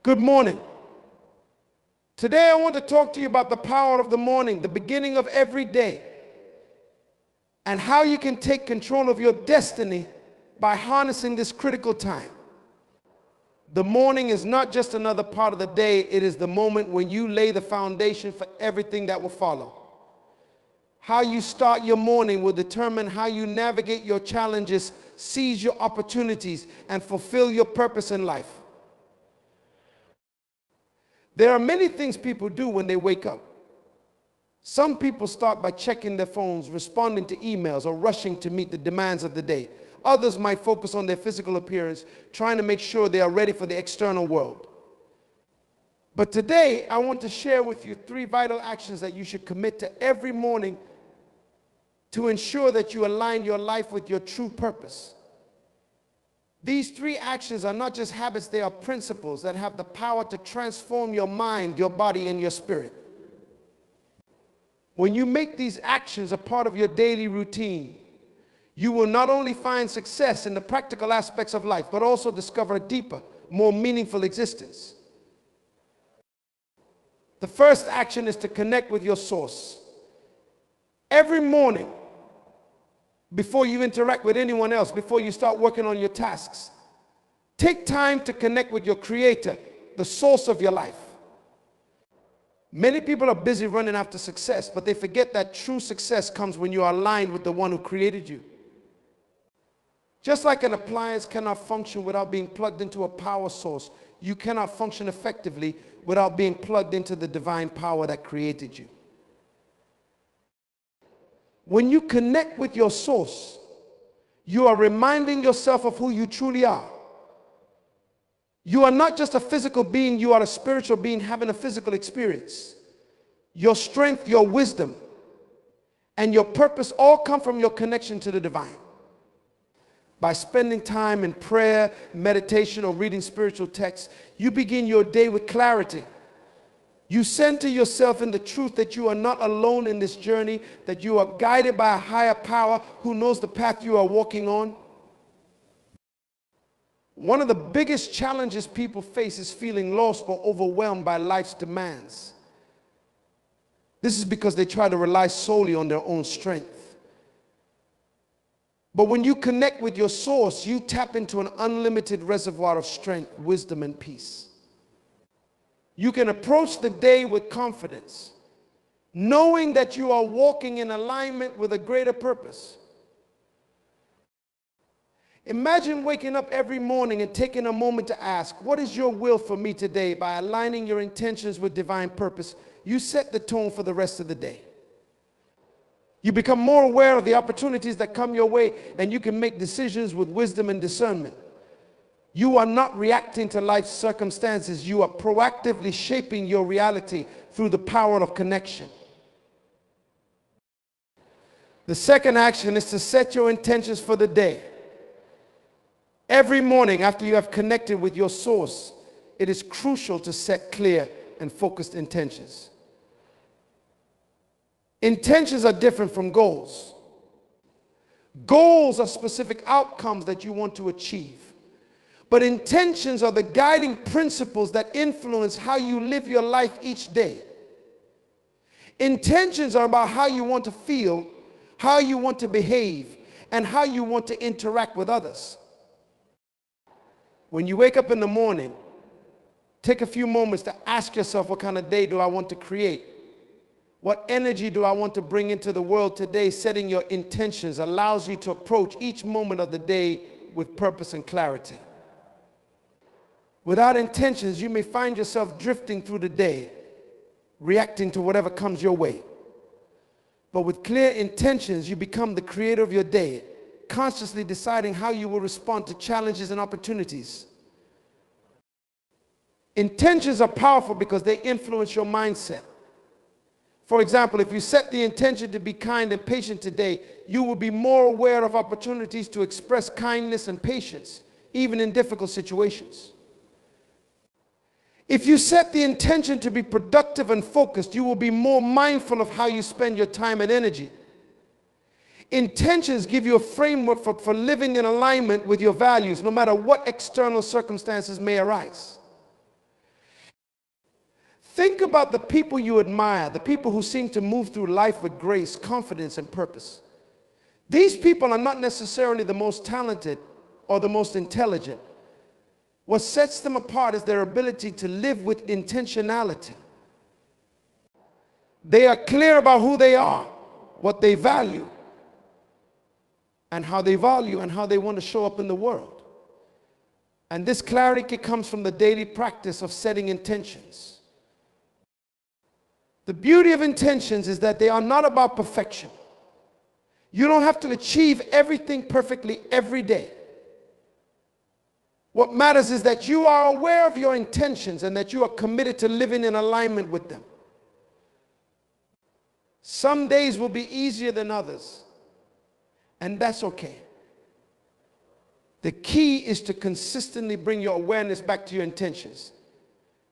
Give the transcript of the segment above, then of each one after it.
Good morning. Today I want to talk to you about the power of the morning, the beginning of every day, and how you can take control of your destiny by harnessing this critical time. The morning is not just another part of the day, it is the moment when you lay the foundation for everything that will follow. How you start your morning will determine how you navigate your challenges, seize your opportunities, and fulfill your purpose in life. There are many things people do when they wake up. Some people start by checking their phones, responding to emails, or rushing to meet the demands of the day. Others might focus on their physical appearance, trying to make sure they are ready for the external world. But today, I want to share with you 3 vital actions that you should commit to every morning to ensure that you align your life with your true purpose. These 3 actions are not just habits, they are principles that have the power to transform your mind, your body, and your spirit. When you make these actions a part of your daily routine, you will not only find success in the practical aspects of life, but also discover a deeper, more meaningful existence. The first action is to connect with your source. Every morning, before you interact with anyone else, before you start working on your tasks, take time to connect with your Creator, the source of your life. Many people are busy running after success, but they forget that true success comes when you are aligned with the one who created you. Just like an appliance cannot function without being plugged into a power source, you cannot function effectively without being plugged into the divine power that created you. When you connect with your source, you are reminding yourself of who you truly are. You are not just a physical being, you are a spiritual being having a physical experience. Your strength, your wisdom, and your purpose all come from your connection to the divine. By spending time in prayer, meditation, or reading spiritual texts, you begin your day with clarity. You center yourself in the truth that you are not alone in this journey, that you are guided by a higher power who knows the path you are walking on. One of the biggest challenges people face is feeling lost or overwhelmed by life's demands. This is because they try to rely solely on their own strength. But when you connect with your source, you tap into an unlimited reservoir of strength, wisdom, and peace. You can approach the day with confidence, knowing that you are walking in alignment with a greater purpose. Imagine waking up every morning and taking a moment to ask, what is your will for me today? By aligning your intentions with divine purpose, you set the tone for the rest of the day. You become more aware of the opportunities that come your way, and you can make decisions with wisdom and discernment. You are not reacting to life's circumstances. You are proactively shaping your reality through the power of connection. The second action is to set your intentions for the day. Every morning after you have connected with your source, it is crucial to set clear and focused intentions. Intentions are different from goals. Goals are specific outcomes that you want to achieve. But intentions are the guiding principles that influence how you live your life each day. Intentions are about how you want to feel, how you want to behave, and how you want to interact with others. When you wake up in the morning, take a few moments to ask yourself, what kind of day do I want to create? What energy do I want to bring into the world today? Setting your intentions allows you to approach each moment of the day with purpose and clarity. Without intentions, you may find yourself drifting through the day, reacting to whatever comes your way. But with clear intentions, you become the creator of your day, consciously deciding how you will respond to challenges and opportunities. Intentions are powerful because they influence your mindset. For example, if you set the intention to be kind and patient today, you will be more aware of opportunities to express kindness and patience, even in difficult situations. If you set the intention to be productive and focused, you will be more mindful of how you spend your time and energy. Intentions give you a framework for living in alignment with your values, no matter what external circumstances may arise. Think about the people you admire, the people who seem to move through life with grace, confidence, and purpose. These people are not necessarily the most talented or the most intelligent. What sets them apart is their ability to live with intentionality. They are clear about who they are, what they value, and how they want to show up in the world. And this clarity comes from the daily practice of setting intentions. The beauty of intentions is that they are not about perfection. You don't have to achieve everything perfectly every day. What matters is that you are aware of your intentions and that you are committed to living in alignment with them. Some days will be easier than others, and that's okay. The key is to consistently bring your awareness back to your intentions,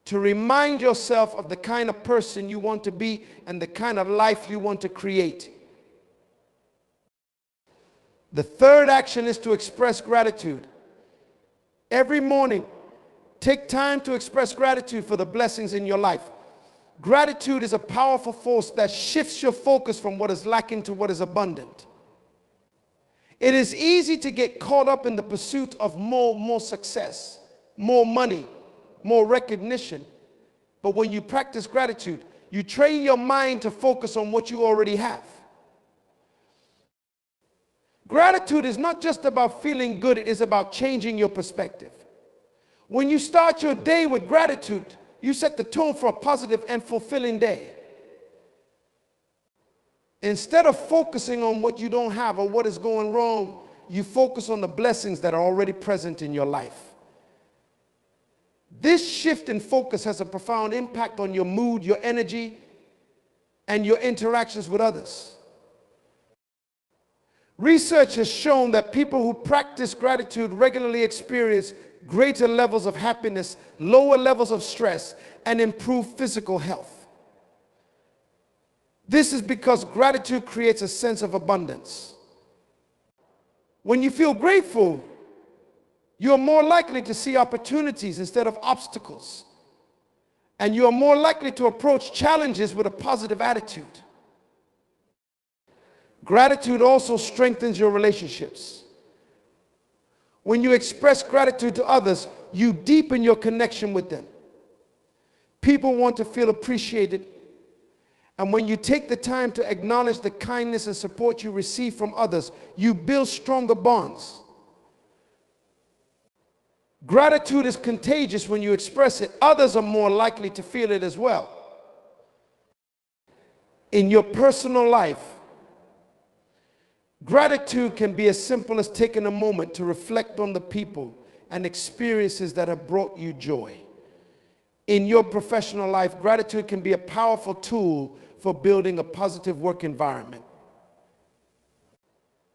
to remind yourself of the kind of person you want to be and the kind of life you want to create. The third action is to express gratitude. Every morning, take time to express gratitude for the blessings in your life. Gratitude is a powerful force that shifts your focus from what is lacking to what is abundant. It is easy to get caught up in the pursuit of more success, more money, more recognition. But when you practice gratitude, you train your mind to focus on what you already have. Gratitude is not just about feeling good, it is about changing your perspective. When you start your day with gratitude, you set the tone for a positive and fulfilling day. Instead of focusing on what you don't have or what is going wrong, you focus on the blessings that are already present in your life. This shift in focus has a profound impact on your mood, your energy, and your interactions with others. Research has shown that people who practice gratitude regularly experience greater levels of happiness, lower levels of stress, and improved physical health. This is because gratitude creates a sense of abundance. When you feel grateful, you're more likely to see opportunities instead of obstacles. And you are more likely to approach challenges with a positive attitude. Gratitude also strengthens your relationships. When you express gratitude to others, you deepen your connection with them. People want to feel appreciated. And when you take the time to acknowledge the kindness and support you receive from others, you build stronger bonds. Gratitude is contagious when you express it. Others are more likely to feel it as well. In your personal life, gratitude can be as simple as taking a moment to reflect on the people and experiences that have brought you joy. In your professional life, gratitude can be a powerful tool for building a positive work environment.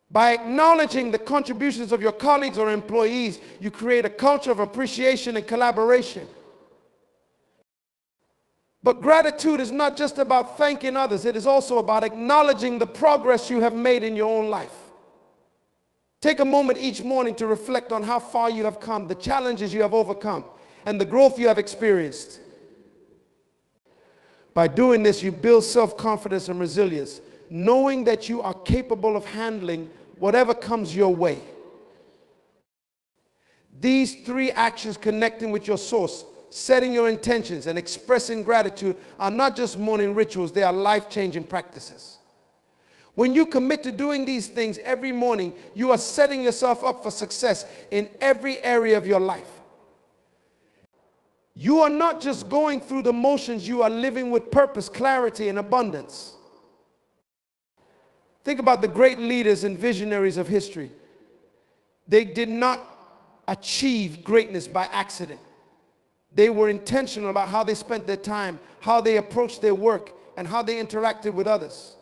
By acknowledging the contributions of your colleagues or employees, you create a culture of appreciation and collaboration. But gratitude is not just about thanking others, it is also about acknowledging the progress you have made in your own life. Take a moment each morning to reflect on how far you have come, the challenges you have overcome, and the growth you have experienced. By doing this, you build self-confidence and resilience, knowing that you are capable of handling whatever comes your way. These three actions, connecting with your source, setting your intentions, and expressing gratitude, are not just morning rituals, they are life-changing practices. When you commit to doing these things every morning, you are setting yourself up for success in every area of your life. You are not just going through the motions, you are living with purpose, clarity, and abundance. Think about the great leaders and visionaries of history. They did not achieve greatness by accident. They were intentional about how they spent their time, how they approached their work, and how they interacted with others.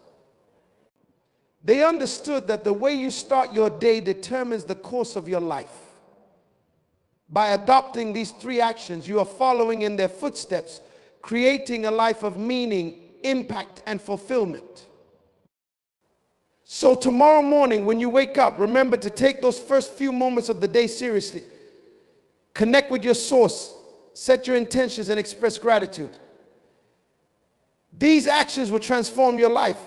They understood that the way you start your day determines the course of your life. By adopting these three actions, you are following in their footsteps, creating a life of meaning, impact, and fulfillment. So tomorrow morning when you wake up, remember to take those first few moments of the day seriously. Connect with your source, set your intentions, and express gratitude. These actions will transform your life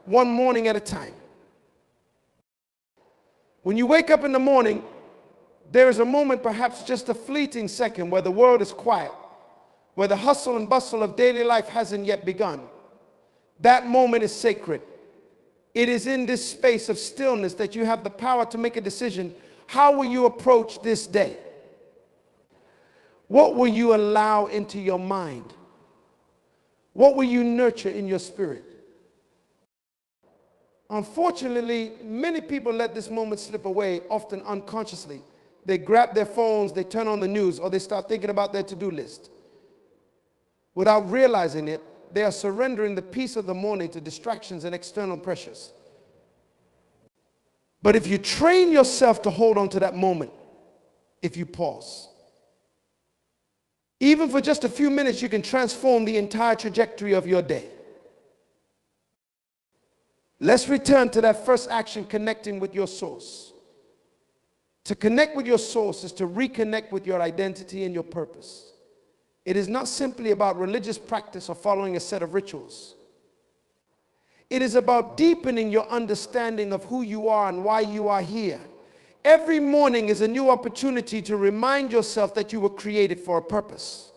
one morning at a time. When you wake up in the morning, there is a moment, perhaps just a fleeting second, where the world is quiet, where the hustle and bustle of daily life hasn't yet begun. That moment is sacred. It is in this space of stillness that you have the power to make a decision. How will you approach this day? What will you allow into your mind? What will you nurture in your spirit? Unfortunately, many people let this moment slip away, often unconsciously. They grab their phones, they turn on the news, or they start thinking about their to-do list. Without realizing it, they are surrendering the peace of the morning to distractions and external pressures. But if you train yourself to hold on to that moment, if you pause, even for just a few minutes, you can transform the entire trajectory of your day. Let's return to that first action, connecting with your source. To connect with your source is to reconnect with your identity and your purpose. It is not simply about religious practice or following a set of rituals. It is about deepening your understanding of who you are and why you are here. Every morning is a new opportunity to remind yourself that you were created for a purpose.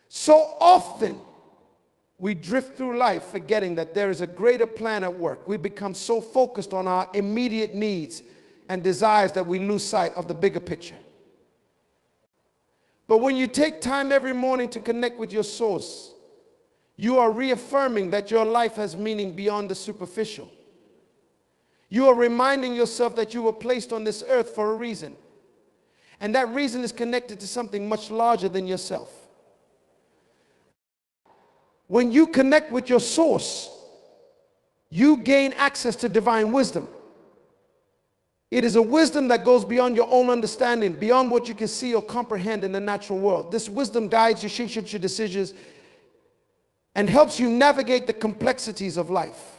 So often, we drift through life forgetting that there is a greater plan at work. We become so focused on our immediate needs and desires that we lose sight of the bigger picture. But when you take time every morning to connect with your source, you are reaffirming that your life has meaning beyond the superficial. You are reminding yourself that you were placed on this earth for a reason. And that reason is connected to something much larger than yourself. When you connect with your source, you gain access to divine wisdom. It is a wisdom that goes beyond your own understanding, beyond what you can see or comprehend in the natural world. This wisdom guides you, shapes your decisions, and helps you navigate the complexities of life.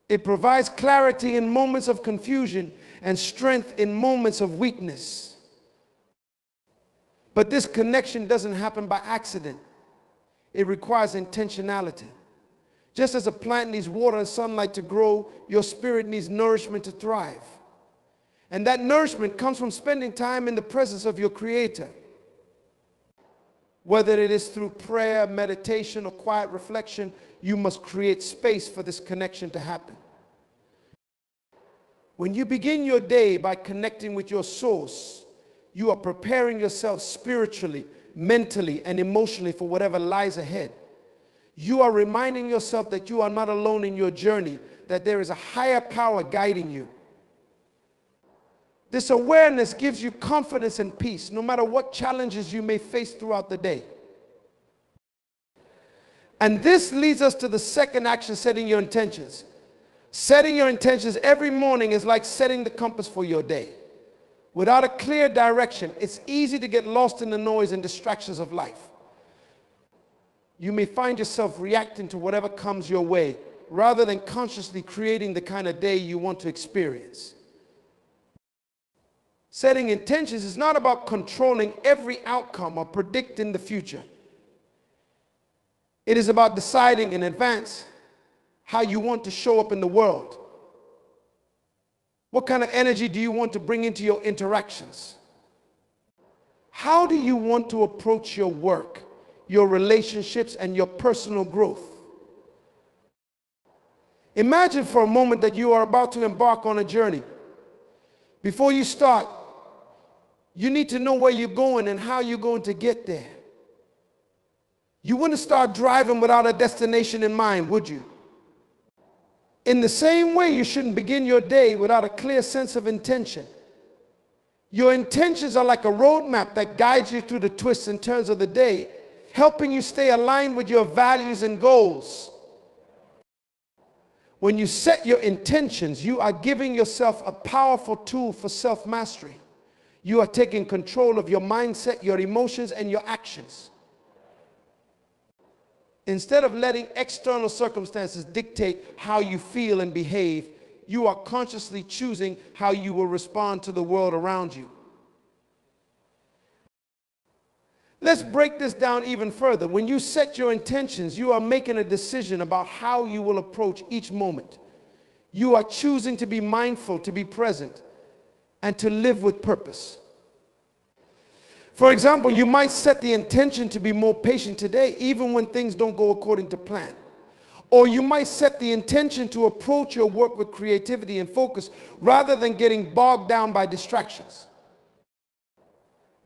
It provides clarity in moments of confusion and strength in moments of weakness. But this connection doesn't happen by accident. It requires intentionality. Just as a plant needs water and sunlight to grow, your spirit needs nourishment to thrive. And that nourishment comes from spending time in the presence of your Creator. Whether it is through prayer, meditation, or quiet reflection, you must create space for this connection to happen. When you begin your day by connecting with your source, you are preparing yourself spiritually, mentally, and emotionally for whatever lies ahead. You are reminding yourself that you are not alone in your journey, that there is a higher power guiding you. This awareness gives you confidence and peace, no matter what challenges you may face throughout the day. And this leads us to the second action, setting your intentions. Setting your intentions every morning is like setting the compass for your day. Without a clear direction, it's easy to get lost in the noise and distractions of life. You may find yourself reacting to whatever comes your way, rather than consciously creating the kind of day you want to experience. Setting intentions is not about controlling every outcome or predicting the future. It is about deciding in advance how you want to show up in the world. What kind of energy do you want to bring into your interactions? How do you want to approach your work, your relationships, and your personal growth? Imagine for a moment that you are about to embark on a journey. Before you start, you need to know where you're going and how you're going to get there. You wouldn't start driving without a destination in mind, would you? In the same way, you shouldn't begin your day without a clear sense of intention. Your intentions are like a roadmap that guides you through the twists and turns of the day, helping you stay aligned with your values and goals. When you set your intentions, you are giving yourself a powerful tool for self-mastery. You are taking control of your mindset, your emotions, and your actions. Instead of letting external circumstances dictate how you feel and behave, you are consciously choosing how you will respond to the world around you. Let's break this down even further. When you set your intentions, you are making a decision about how you will approach each moment. You are choosing to be mindful, to be present, and to live with purpose. For example, you might set the intention to be more patient today, even when things don't go according to plan. Or you might set the intention to approach your work with creativity and focus rather than getting bogged down by distractions.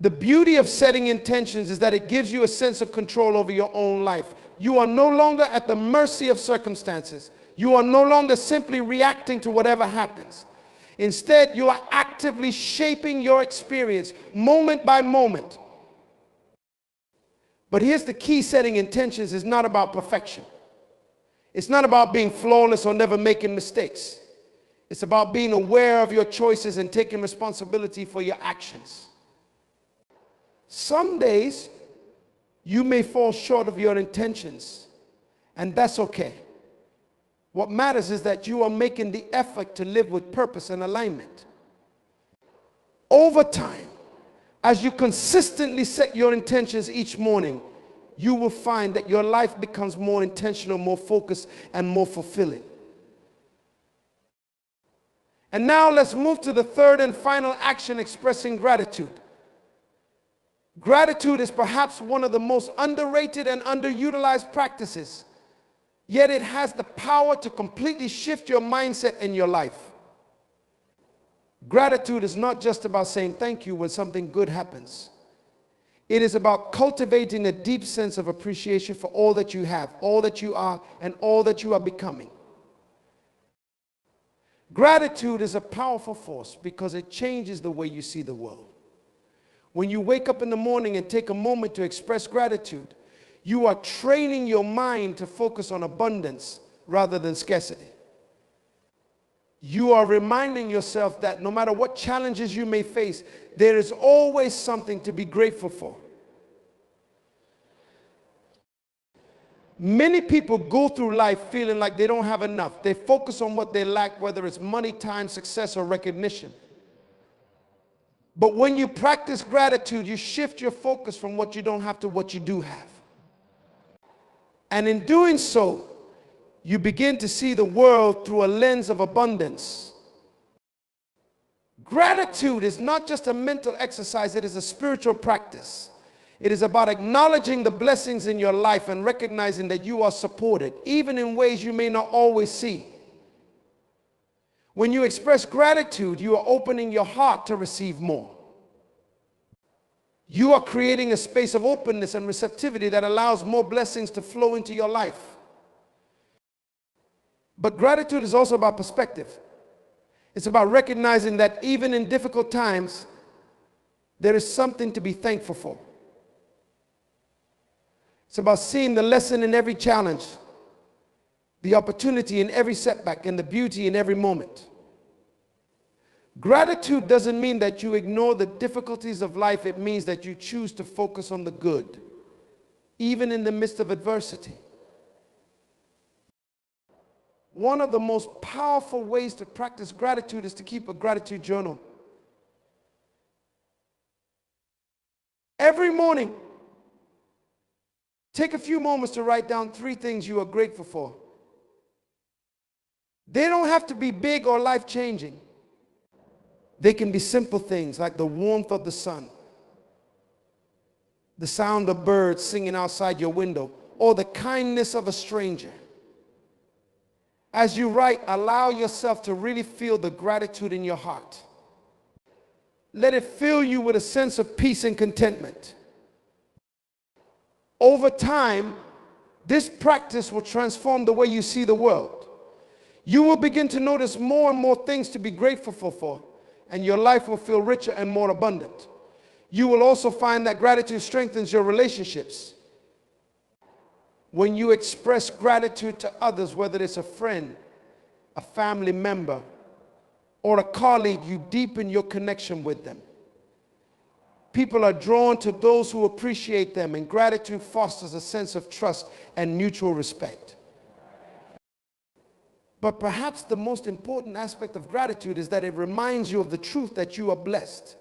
The beauty of setting intentions is that it gives you a sense of control over your own life. You are no longer at the mercy of circumstances. You are no longer simply reacting to whatever happens. Instead, you are actively shaping your experience moment by moment. But here's the key: setting intentions is not about perfection. It's not about being flawless or never making mistakes. It's about being aware of your choices and taking responsibility for your actions. Some days, you may fall short of your intentions, and that's okay. What matters is that you are making the effort to live with purpose and alignment. Over time, as you consistently set your intentions each morning, you will find that your life becomes more intentional, more focused, and more fulfilling. And now let's move to the third and final action: expressing gratitude. Gratitude is perhaps one of the most underrated and underutilized practices, yet it has the power to completely shift your mindset in your life. Gratitude is not just about saying thank you when something good happens. It is about cultivating a deep sense of appreciation for all that you have, all that you are, and all that you are becoming. Gratitude is a powerful force because it changes the way you see the world. When you wake up in the morning and take a moment to express gratitude, you are training your mind to focus on abundance rather than scarcity. You are reminding yourself that no matter what challenges you may face, there is always something to be grateful for. Many people go through life feeling like they don't have enough. They focus on what they lack, whether it's money, time, success, or recognition. But when you practice gratitude, you shift your focus from what you don't have to what you do have. And in doing so, you begin to see the world through a lens of abundance. Gratitude is not just a mental exercise, it is a spiritual practice. It is about acknowledging the blessings in your life and recognizing that you are supported, even in ways you may not always see. When you express gratitude, you are opening your heart to receive more. You are creating a space of openness and receptivity that allows more blessings to flow into your life. But gratitude is also about perspective. It's about recognizing that even in difficult times, there is something to be thankful for. It's about seeing the lesson in every challenge, the opportunity in every setback, and the beauty in every moment. Gratitude doesn't mean that you ignore the difficulties of life. It means that you choose to focus on the good, even in the midst of adversity. One of the most powerful ways to practice gratitude is to keep a gratitude journal. Every morning, take a few moments to write down 3 things you are grateful for. They don't have to be big or life-changing. They can be simple things like the warmth of the sun, the sound of birds singing outside your window, or the kindness of a stranger. As you write, allow yourself to really feel the gratitude in your heart. Let it fill you with a sense of peace and contentment. Over time, this practice will transform the way you see the world. You will begin to notice more and more things to be grateful for, and your life will feel richer and more abundant. You will also find that gratitude strengthens your relationships. When you express gratitude to others, whether it's a friend, a family member, or a colleague, you deepen your connection with them. People are drawn to those who appreciate them, and gratitude fosters a sense of trust and mutual respect. But perhaps the most important aspect of gratitude is that it reminds you of the truth that you are blessed.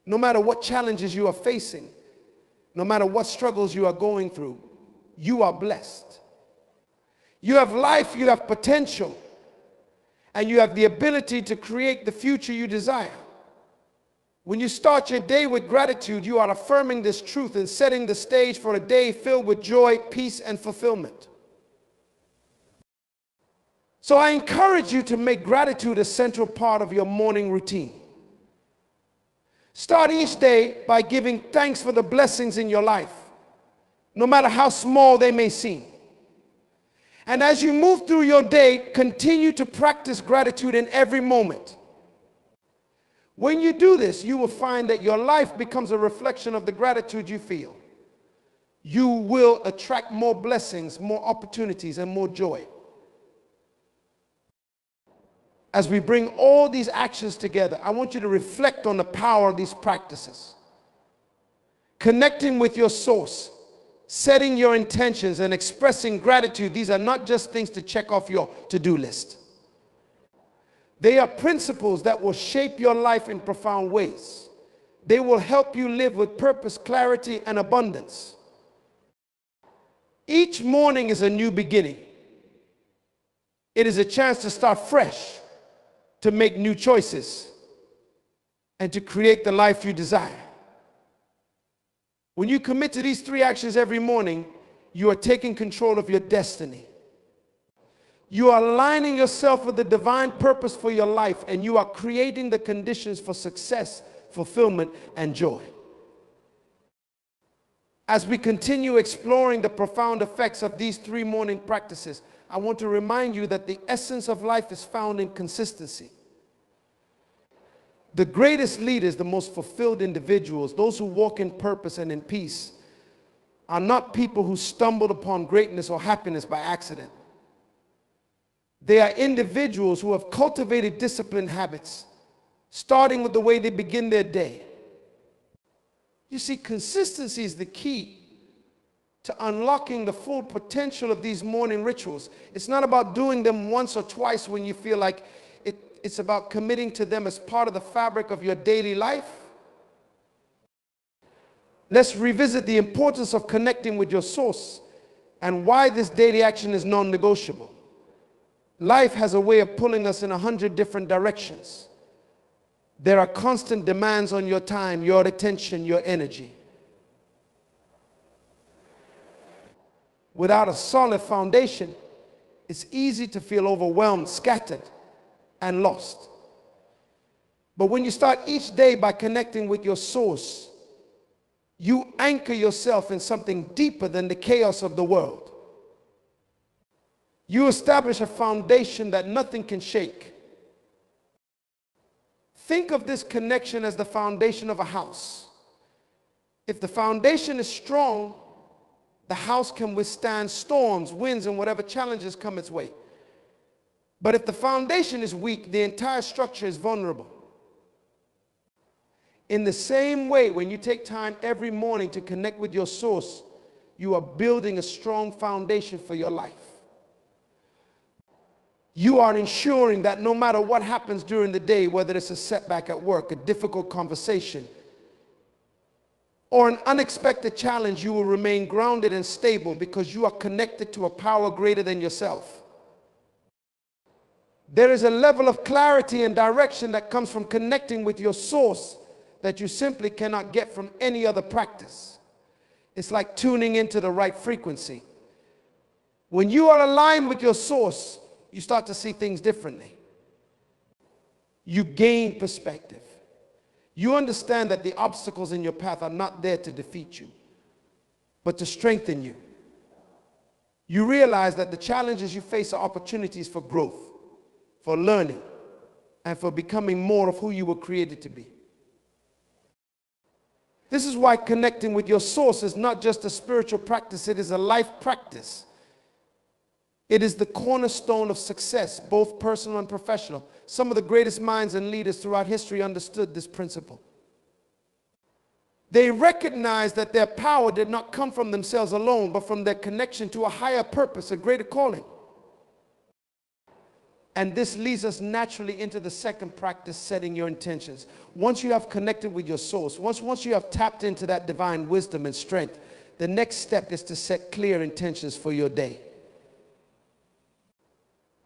No matter what challenges you are facing, No matter what struggles you are going through, you are blessed. You have life, you have potential, and you have the ability to create the future you desire. When you start your day with gratitude, you are affirming this truth and setting the stage for a day filled with joy, peace, and fulfillment. So I encourage you to make gratitude a central part of your morning routine. Start each day by giving thanks for the blessings in your life, no matter how small they may seem. And as you move through your day, continue to practice gratitude in every moment. When you do this, you will find that your life becomes a reflection of the gratitude you feel. You will attract more blessings, more opportunities, and more joy. As we bring all these actions together, I want you to reflect on the power of these practices. Connecting with your source, setting your intentions, and expressing gratitude, these are not just things to check off your to-do list. They are principles that will shape your life in profound ways. They will help you live with purpose, clarity, and abundance. Each morning is a new beginning. It is a chance to start fresh, to make new choices, and to create the life you desire. When you commit to these 3 actions every morning, you are taking control of your destiny. You are aligning yourself with the divine purpose for your life, and you are creating the conditions for success, fulfillment, and joy. As we continue exploring the profound effects of these 3 morning practices, I want to remind you that the essence of life is found in consistency. The greatest leaders, the most fulfilled individuals, those who walk in purpose and in peace, are not people who stumbled upon greatness or happiness by accident. They are individuals who have cultivated disciplined habits, starting with the way they begin their day. You see, consistency is the key to unlocking the full potential of these morning rituals. It's not about doing them once or twice when you feel like it. It's about committing to them as part of the fabric of your daily life. Let's revisit the importance of connecting with your source and why this daily action is non-negotiable. Life has a way of pulling us in 100 different directions. There are constant demands on your time, your attention, your energy. Without a solid foundation, it's easy to feel overwhelmed, scattered, and lost. But when you start each day by connecting with your source, you anchor yourself in something deeper than the chaos of the world. You establish a foundation that nothing can shake. Think of this connection as the foundation of a house. If the foundation is strong, the house can withstand storms, winds, and whatever challenges come its way. But if the foundation is weak, the entire structure is vulnerable. In the same way, when you take time every morning to connect with your source, you are building a strong foundation for your life. You are ensuring that no matter what happens during the day, whether it's a setback at work, a difficult conversation, or an unexpected challenge, you will remain grounded and stable because you are connected to a power greater than yourself. There is a level of clarity and direction that comes from connecting with your source that you simply cannot get from any other practice. It's like tuning into the right frequency. When you are aligned with your source, you start to see things differently. You gain perspective. You understand that the obstacles in your path are not there to defeat you, but to strengthen you. You realize that the challenges you face are opportunities for growth, for learning, and for becoming more of who you were created to be. This is why connecting with your source is not just a spiritual practice, it is a life practice. It is the cornerstone of success, both personal and professional. Some of the greatest minds and leaders throughout history understood this principle. They recognized that their power did not come from themselves alone, but from their connection to a higher purpose, a greater calling. And this leads us naturally into the second practice, setting your intentions. Once you have connected with your source, once you have tapped into that divine wisdom and strength, the next step is to set clear intentions for your day.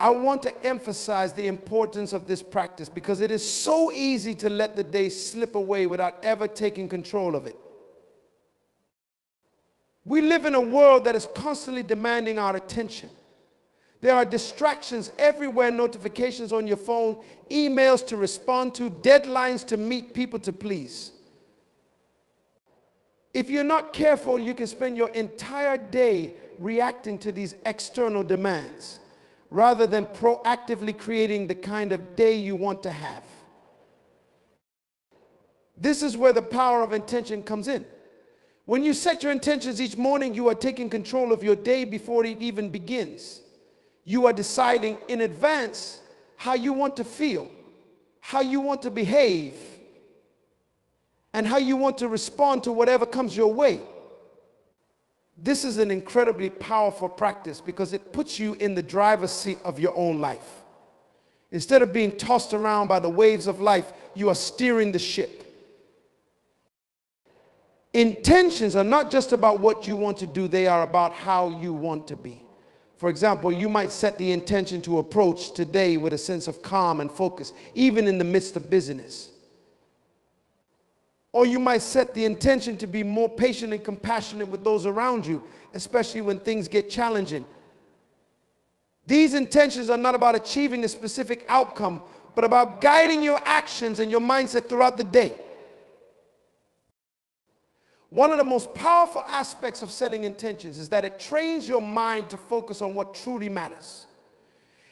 I want to emphasize the importance of this practice because it is so easy to let the day slip away without ever taking control of it. We live in a world that is constantly demanding our attention. There are distractions everywhere, notifications on your phone, emails to respond to, deadlines to meet, people to please. If you're not careful, you can spend your entire day reacting to these external demands rather than proactively creating the kind of day you want to have. This is where the power of intention comes in. When you set your intentions each morning, you are taking control of your day before it even begins. You are deciding in advance how you want to feel, how you want to behave, and how you want to respond to whatever comes your way. This is an incredibly powerful practice because it puts you in the driver's seat of your own life. Instead of being tossed around by the waves of life, you are steering the ship. Intentions are not just about what you want to do, they are about how you want to be. For example, you might set the intention to approach today with a sense of calm and focus, even in the midst of busyness. Or you might set the intention to be more patient and compassionate with those around you, especially when things get challenging. These intentions are not about achieving a specific outcome, but about guiding your actions and your mindset throughout the day. One of the most powerful aspects of setting intentions is that it trains your mind to focus on what truly matters.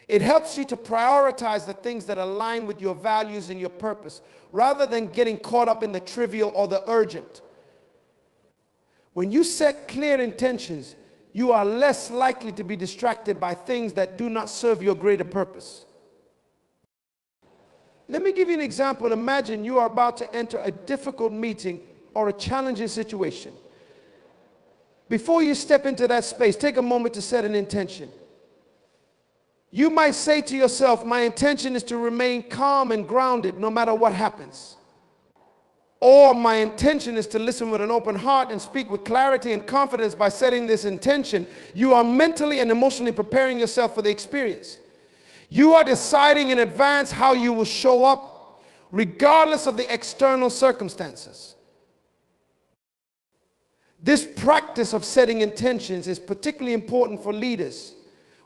It helps you to prioritize the things that align with your values and your purpose, rather than getting caught up in the trivial or the urgent. When you set clear intentions, you are less likely to be distracted by things that do not serve your greater purpose. Let me give you an example. Imagine you are about to enter a difficult meeting or a challenging situation. Before you step into that space, take a moment to set an intention. You might say to yourself, my intention is to remain calm and grounded no matter what happens. Or my intention is to listen with an open heart and speak with clarity and confidence. By setting this intention, you are mentally and emotionally preparing yourself for the experience. You are deciding in advance how you will show up, regardless of the external circumstances. This practice of setting intentions is particularly important for leaders.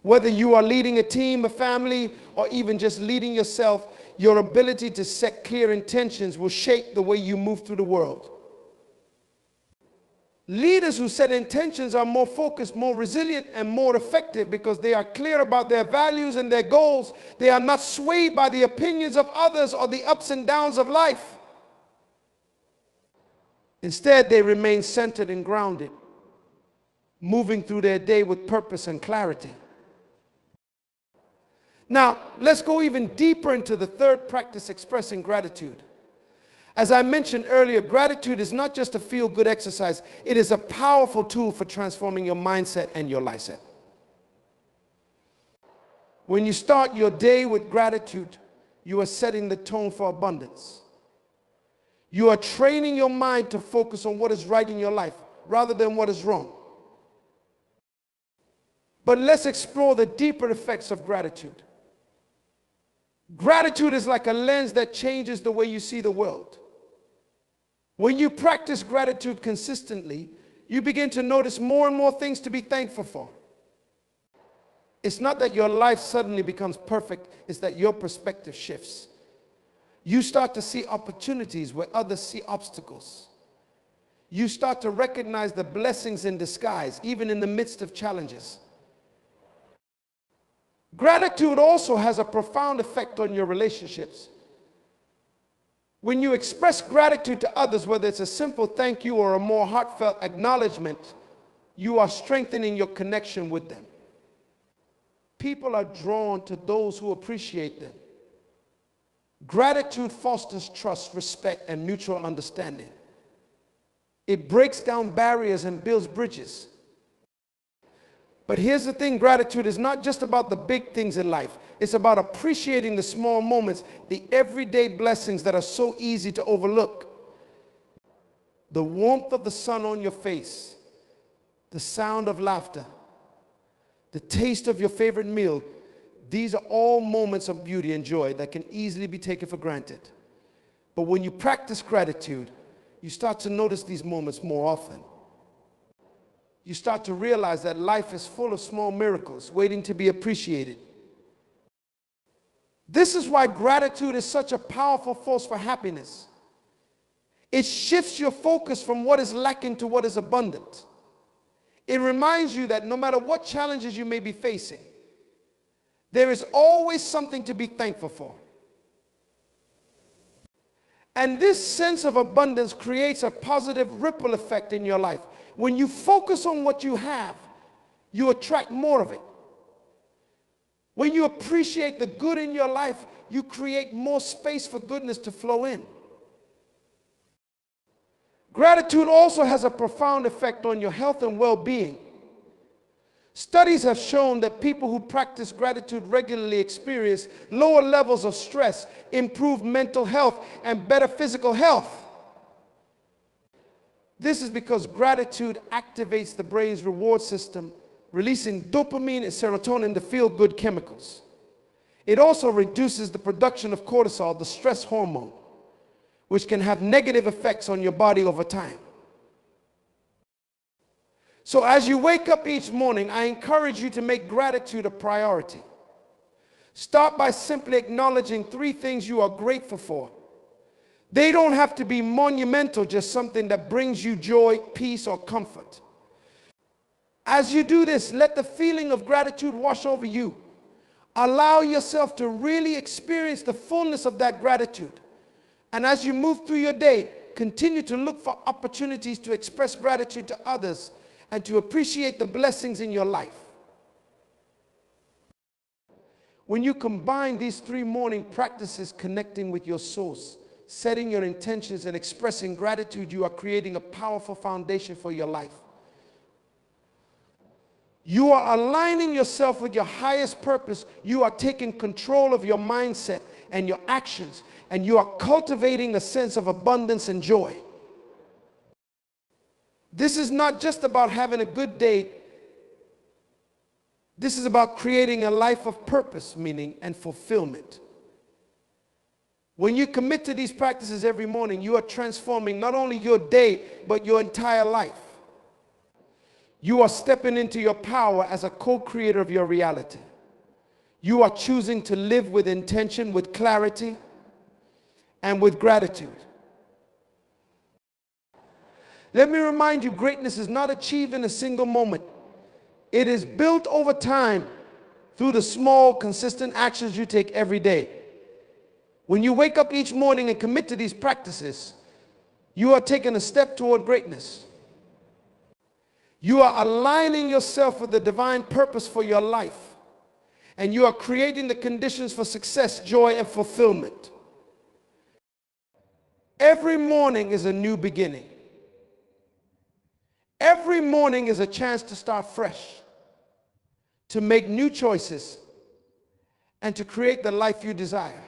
Whether you are leading a team, a family, or even just leading yourself, your ability to set clear intentions will shape the way you move through the world. Leaders who set intentions are more focused, more resilient, and more effective because they are clear about their values and their goals. They are not swayed by the opinions of others or the ups and downs of life. Instead, they remain centered and grounded, moving through their day with purpose and clarity. Now, let's go even deeper into the third practice, expressing gratitude. As I mentioned earlier, gratitude is not just a feel-good exercise. It is a powerful tool for transforming your mindset and your lifestyle. When you start your day with gratitude, you are setting the tone for abundance. You are training your mind to focus on what is right in your life rather than what is wrong. But let's explore the deeper effects of gratitude. Gratitude is like a lens that changes the way you see the world. When you practice gratitude consistently, you begin to notice more and more things to be thankful for. It's not that your life suddenly becomes perfect, it's that your perspective shifts. You start to see opportunities where others see obstacles. You start to recognize the blessings in disguise, even in the midst of challenges. Gratitude also has a profound effect on your relationships. When you express gratitude to others, whether it's a simple thank you or a more heartfelt acknowledgement, you are strengthening your connection with them. People are drawn to those who appreciate them. Gratitude fosters trust, respect, and mutual understanding. It breaks down barriers and builds bridges. But here's the thing, gratitude is not just about the big things in life. It's about appreciating the small moments, the everyday blessings that are so easy to overlook. The warmth of the sun on your face, the sound of laughter, the taste of your favorite meal. These are all moments of beauty and joy that can easily be taken for granted. But when you practice gratitude, you start to notice these moments more often. You start to realize that life is full of small miracles waiting to be appreciated. This is why gratitude is such a powerful force for happiness. It shifts your focus from what is lacking to what is abundant. It reminds you that no matter what challenges you may be facing, there is always something to be thankful for. And this sense of abundance creates a positive ripple effect in your life. When you focus on what you have, you attract more of it. When you appreciate the good in your life, you create more space for goodness to flow in. Gratitude also has a profound effect on your health and well-being. Studies have shown that people who practice gratitude regularly experience lower levels of stress, improved mental health, and better physical health. This is because gratitude activates the brain's reward system, releasing dopamine and serotonin, the feel-good chemicals. It also reduces the production of cortisol, the stress hormone, which can have negative effects on your body over time. So as you wake up each morning, I encourage you to make gratitude a priority. Start by simply acknowledging 3 things you are grateful for. They don't have to be monumental, just something that brings you joy, peace, or comfort. As you do this, let the feeling of gratitude wash over you. Allow yourself to really experience the fullness of that gratitude. And as you move through your day, continue to look for opportunities to express gratitude to others and to appreciate the blessings in your life. When you combine these 3 morning practices, connecting with your source, setting your intentions, and expressing gratitude, you are creating a powerful foundation for your life. You are aligning yourself with your highest purpose. You are taking control of your mindset and your actions, and you are cultivating a sense of abundance and joy. This is not just about having a good day. This is about creating a life of purpose, meaning, and fulfillment. When you commit to these practices every morning, you are transforming not only your day, but your entire life. You are stepping into your power as a co-creator of your reality. You are choosing to live with intention, with clarity, and with gratitude. Let me remind you, greatness is not achieved in a single moment. It is built over time through the small, consistent actions you take every day. When you wake up each morning and commit to these practices, you are taking a step toward greatness. You are aligning yourself with the divine purpose for your life, and you are creating the conditions for success, joy, and fulfillment. Every morning is a new beginning. Every morning is a chance to start fresh, to make new choices, and to create the life you desire.